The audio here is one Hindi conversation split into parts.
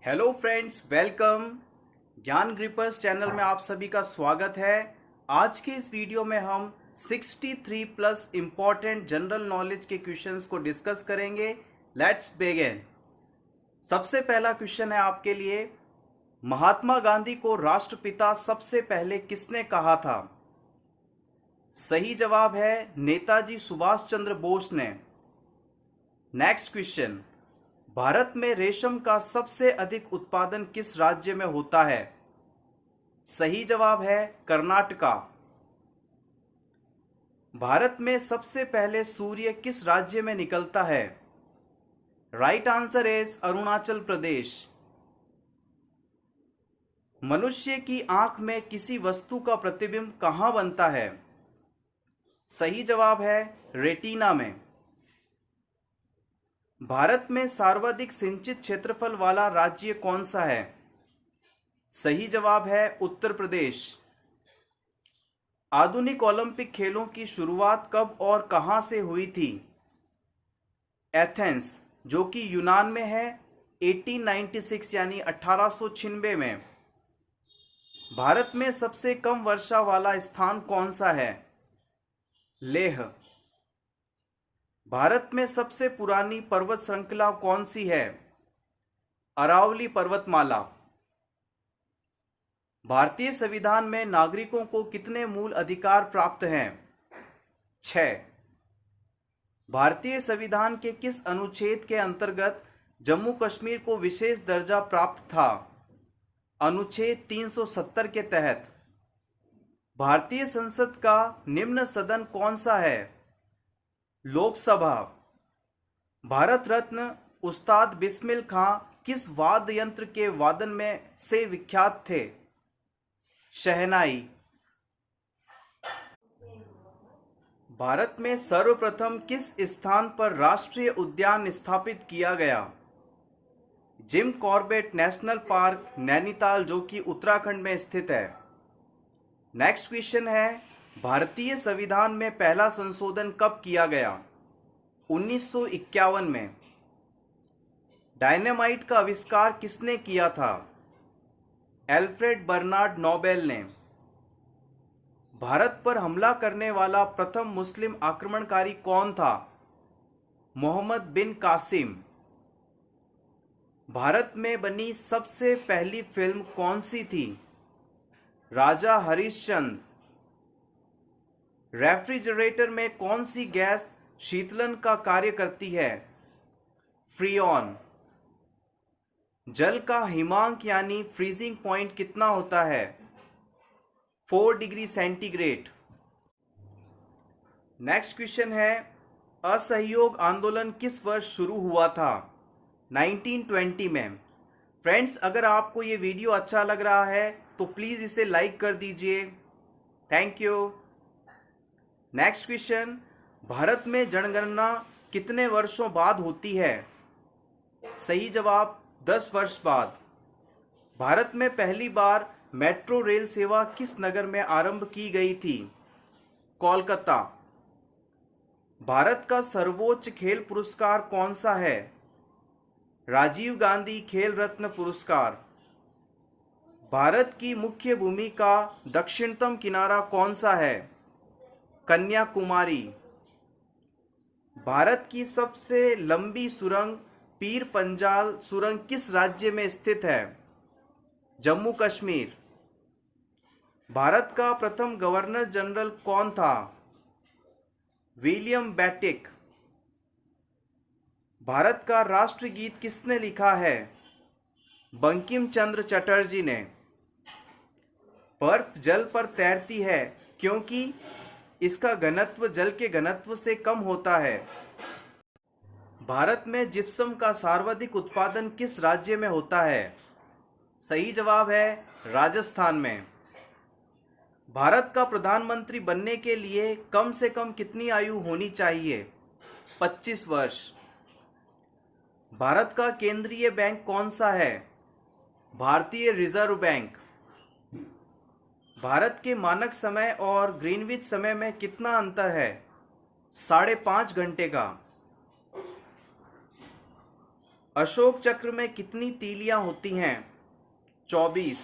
Hello friends, welcome. ज्ञान ग्रिपर्स चैनल में आप सभी का स्वागत है। आज के इस वीडियो में हम 63 प्लस इम्पॉर्टेंट जनरल नॉलेज के क्वेश्चंस को डिस्कस करेंगे। Let's begin. सबसे पहला क्वेश्चन है आपके लिए, महात्मा गांधी को राष्ट्रपिता सबसे पहले किसने कहा था? सही जवाब है नेताजी सुभाष चंद्र बोस ने। नेक्स्ट क्वेश्चन, भारत में रेशम का सबसे अधिक उत्पादन किस राज्य में होता है? सही जवाब है कर्नाटका। भारत में सबसे पहले सूर्य किस राज्य में निकलता है? Right answer is Arunachal Pradesh. मनुष्य की आंख में किसी वस्तु का प्रतिबिंब कहां बनता है? सही जवाब है रेटिना में। भारत में सर्वाधिक सिंचित क्षेत्रफल वाला राज्य कौन सा है? सही जवाब है उत्तर प्रदेश। आधुनिक ओलंपिक खेलों की शुरुआत कब और कहां से हुई थी? एथेंस, जो कि यूनान में है, 1896 यानी 1896 में। भारत में सबसे कम वर्षा वाला स्थान कौन सा है? लेह। भारत में सबसे पुरानी पर्वत श्रृंखला कौन सी है? अरावली पर्वतमाला। भारतीय संविधान में नागरिकों को कितने मूल अधिकार प्राप्त हैं? 6। भारतीय संविधान के किस अनुच्छेद के अंतर्गत जम्मू कश्मीर को विशेष दर्जा प्राप्त था? अनुच्छेद 370 के तहत। भारतीय संसद का निम्न सदन कौन सा है? लोकसभा। भारत रत्न उस्ताद बिस्मिल खां किस वाद्य यंत्र के वादन में से विख्यात थे? शहनाई। भारत में सर्वप्रथम किस स्थान पर राष्ट्रीय उद्यान स्थापित किया गया? Jim Corbett national park, Nainital, जो कि उत्तराखंड में स्थित है। नेक्स्ट क्वेश्चन है, भारतीय संविधान में पहला संशोधन कब किया गया? 1951 में। डायनामाइट का आविष्कार किसने किया था? एल्फ्रेड बर्नार्ड नोबेल ने। भारत पर हमला करने वाला प्रथम मुस्लिम आक्रमणकारी कौन था? मोहम्मद बिन कासिम। भारत में बनी सबसे पहली फिल्म कौन सी थी? राजा हरिश्चंद्र। रेफ्रिजरेटर में कौन सी गैस शीतलन का कार्य करती है? फ्रीऑन। जल का हिमांक यानी फ्रीजिंग पॉइंट कितना होता है? 4 डिग्री सेंटीग्रेड। नेक्स्ट क्वेश्चन है, असहयोग आंदोलन किस वर्ष शुरू हुआ था? 1920 में। फ्रेंड्स, अगर आपको ये वीडियो अच्छा लग रहा है तो प्लीज इसे लाइक कर दीजिए। Thank you. Next question, Bharat में जनगणना कितने वर्षों बाद होती है? सही जवाब 10 वर्ष बाद। भारत में पहली बार मेट्रो रेल सेवा किस नगर में आरंभ की गई थी? कोलकाता। भारत का सर्वोच्च खेल पुरस्कार कौन सा है? राजीव गांधी खेल रत्न पुरस्कार। भारत की मुख्य भूमि का दक्षिणतम किनारा कौन सा है? कन्याकुमारी। भारत की सबसे लंबी सुरंग पीर पंजाल सुरंग किस राज्य में स्थित है? जम्मू कश्मीर। भारत का प्रथम गवर्नर जनरल कौन था? विलियम बेटिक। भारत का राष्ट्रगीत किसने लिखा है? बंकिम चंद्र चटर्जी ने। बर्फ जल पर तैरती है क्योंकि इसका घनत्व जल के घनत्व से कम होता है। भारत में जिप्सम का सर्वाधिक उत्पादन किस राज्य में होता है? सही जवाब है राजस्थान में। भारत का प्रधानमंत्री बनने के लिए कम से कम कितनी आयु होनी चाहिए? 25 वर्ष। भारत का केंद्रीय बैंक कौन सा है? भारतीय रिजर्व बैंक। भारत के मानक समय और ग्रीनविच समय में कितना अंतर है? 5.5 घंटे का। अशोक चक्र में कितनी तीलियां होती हैं? 24।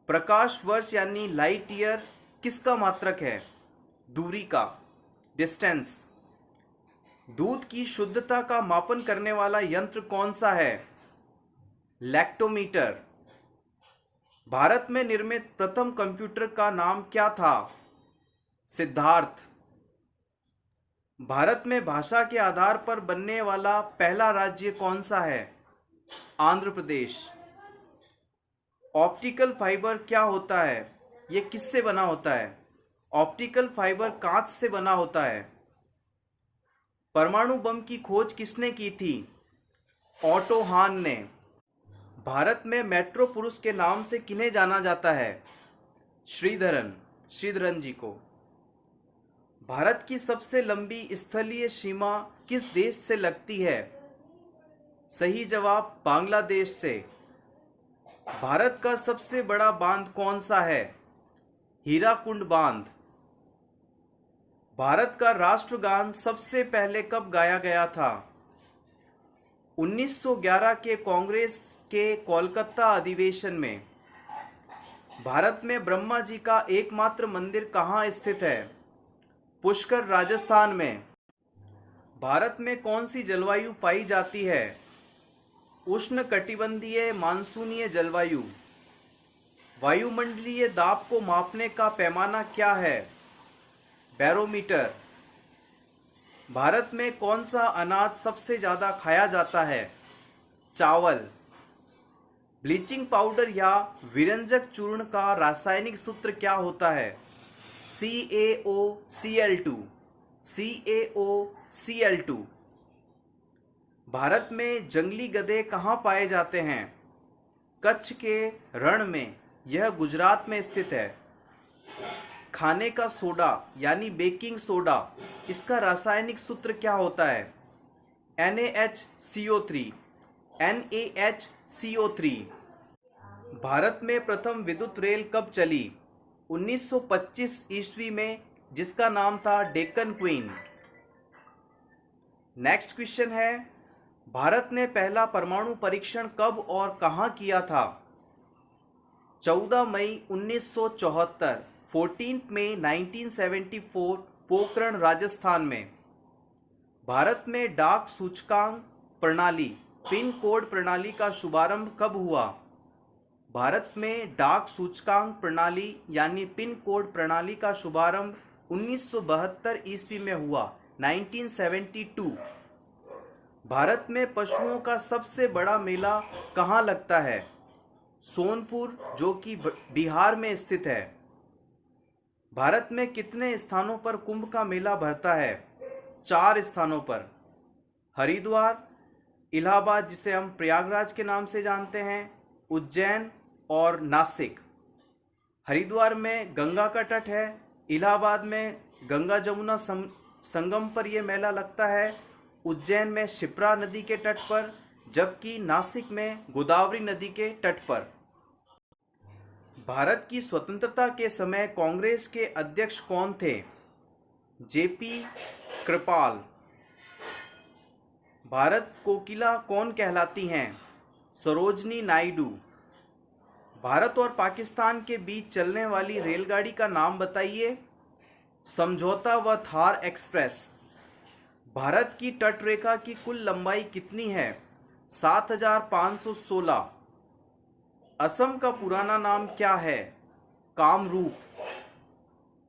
प्रकाश वर्ष यानी लाइट ईयर किसका मात्रक है? दूरी का, डिस्टेंस। दूध की शुद्धता का मापन करने वाला यंत्र कौन सा है? लैक्टोमीटर। भारत में निर्मित प्रथम कंप्यूटर का नाम क्या था? सिद्धार्थ। भारत में भाषा के आधार पर बनने वाला पहला राज्य कौन सा है? आंध्र प्रदेश। ऑप्टिकल फाइबर क्या होता है? यह किससे बना होता है? ऑप्टिकल फाइबर कांच से बना होता है। परमाणु बम की खोज किसने की थी? ऑटो हान ने। भारत में मेट्रो पुरुष के नाम से किन्हें जाना जाता है? श्रीधरन जी को। भारत की सबसे लंबी स्थलीय सीमा किस देश से लगती है? सही जवाब बांग्लादेश से। भारत का सबसे बड़ा बांध कौन सा है? हीराकुंड बांध। भारत का राष्ट्रगान सबसे पहले कब गाया गया था? 1911 के कांग्रेस के कोलकाता अधिवेशन में। भारत में ब्रह्मा जी का एकमात्र मंदिर कहाँ स्थित है? पुष्कर, राजस्थान में। भारत में कौन सी जलवायु पाई जाती है? उष्णकटिबंधीय मानसूनीय जलवायु। वायुमंडलीय दाब को मापने का पैमाना क्या है? बैरोमीटर। भारत में कौन सा अनाज सबसे ज्यादा खाया जाता है? चावल। ब्लीचिंग पाउडर या विरंजक चूर्ण का रासायनिक सूत्र क्या होता है? CaOCl2। CaOCl2। भारत में जंगली गधे कहाँ पाए जाते हैं? कच्छ के रण में, यह गुजरात में स्थित है। खाने का सोडा यानी बेकिंग सोडा, इसका रासायनिक सूत्र क्या होता है? NaHCO3। NaHCO3। भारत में प्रथम विद्युत रेल कब चली? 1925 ईस्वी में, जिसका नाम था डेक्कन क्वीन। नेक्स्ट क्वेश्चन है, भारत ने पहला परमाणु परीक्षण कब और कहां किया था? 14 मई 1974, 14 मई 1974, पोखरण, राजस्थान में। भारत में डाक सूचकांक प्रणाली, पिन कोड प्रणाली का शुभारंभ कब हुआ? भारत में डाक सूचकांक प्रणाली यानी पिन कोड प्रणाली का शुभारंभ 1972 ईस्वी में हुआ, 1972। भारत में पशुओं का सबसे बड़ा मेला कहाँ लगता है? सोनपुर, जो कि बिहार में स्थित है। भारत में कितने स्थानों पर कुंभ का मेला भरता है? 4 स्थानों पर। हरिद्वार, इलाहाबाद जिसे हम प्रयागराज के नाम से जानते हैं, उज्जैन और नासिक। हरिद्वार में गंगा का तट है, इलाहाबाद में गंगा जमुना संगम पर यह मेला लगता है, उज्जैन में शिप्रा नदी के तट पर, जबकि नासिक में गोदावरी नदी के तट पर। भारत की स्वतंत्रता के समय कांग्रेस के अध्यक्ष कौन थे? जेपी कृपाल। भारत कोकिला कौन कहलाती हैं? सरोजनी नायडू। भारत और पाकिस्तान के बीच चलने वाली रेलगाड़ी का नाम बताइए। समझौता व थार एक्सप्रेस। भारत की तटरेखा की कुल लंबाई कितनी है? 7516। असम का पुराना नाम क्या है? कामरूप।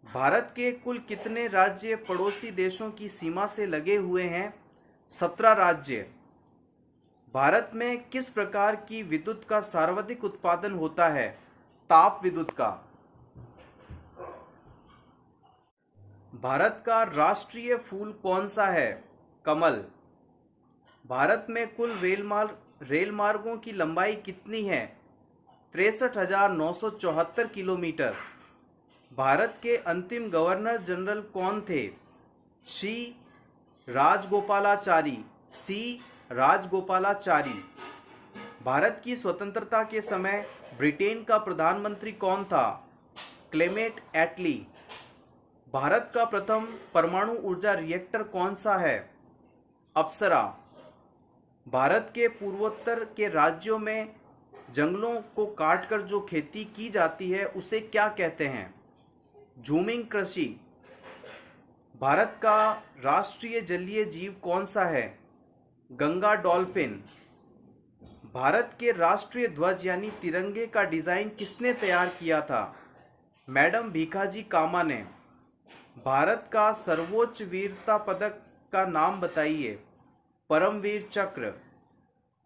भारत के कुल कितने राज्य पड़ोसी देशों की सीमा से लगे हुए हैं? 17 राज्य। भारत में किस प्रकार की विद्युत का सर्वाधिक उत्पादन होता है? ताप विद्युत का। भारत का राष्ट्रीय फूल कौन सा है? कमल। भारत में कुल रेल मार्गों की लंबाई कितनी है? 63,974 किलोमीटर। भारत के अंतिम गवर्नर जनरल कौन थे? श्री राजगोपालाचारी। भारत की स्वतंत्रता के समय ब्रिटेन का प्रधानमंत्री कौन था? क्लेमेंट एटली। भारत का प्रथम परमाणु ऊर्जा रिएक्टर कौन सा है? अप्सरा। भारत के पूर्वोत्तर के राज्यों में जंगलों को काटकर जो खेती की जाती है उसे क्या कहते हैं? झूमिंग कृषि। भारत का राष्ट्रीय जलीय जीव कौन सा है? गंगा डॉल्फिन। भारत के राष्ट्रीय ध्वज यानी तिरंगे का डिजाइन किसने तैयार किया था? मैडम भीखाजी कामा ने। भारत का सर्वोच्च वीरता पदक का नाम बताइए। परमवीर चक्र।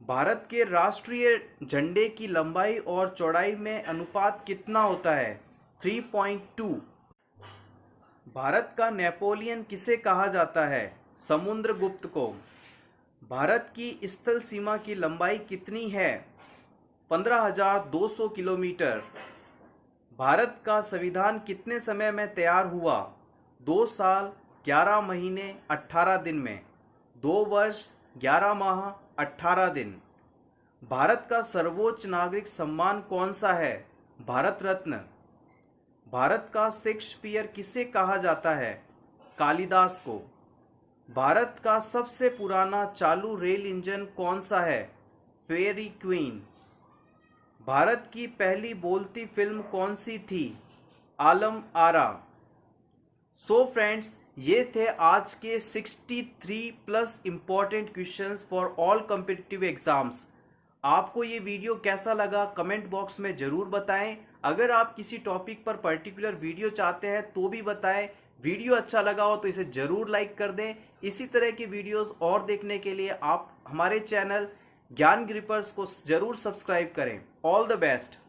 भारत के राष्ट्रीय झंडे की लंबाई और चौड़ाई में अनुपात कितना होता है? 3.2। भारत का नेपोलियन किसे कहा जाता है? समुद्रगुप्त को। भारत की स्थल सीमा की लंबाई कितनी है? 15,200 किलोमीटर। भारत का संविधान कितने समय में तैयार हुआ? 2 साल 11 महीने 18 दिन में। 2 वर्ष 11 माह 18 दिन। भारत का सर्वोच्च नागरिक सम्मान कौन सा है? भारत रत्न। भारत का शेक्सपियर किसे कहा जाता है? कालिदास को। भारत का सबसे पुराना चालू रेल इंजन कौन सा है? Fairy queen. भारत की पहली बोलती फिल्म कौन सी थी? आलम आरा। सो फ्रेंड्स, ये थे आज के 63 plus important questions for all competitive exams. आपको ये वीडियो कैसा लगा कमेंट बॉक्स में ज़रूर बताएं। अगर आप किसी टॉपिक पर पर्टिकुलर वीडियो चाहते हैं तो भी बताएं। वीडियो अच्छा लगा हो तो इसे ज़रूर लाइक कर दें। इसी तरह की वीडियोस और देखने के लिए आप हमारे चैनल ज्ञान ग्रिपर्स को ज़रूर सब्सक्राइब करें। All the best.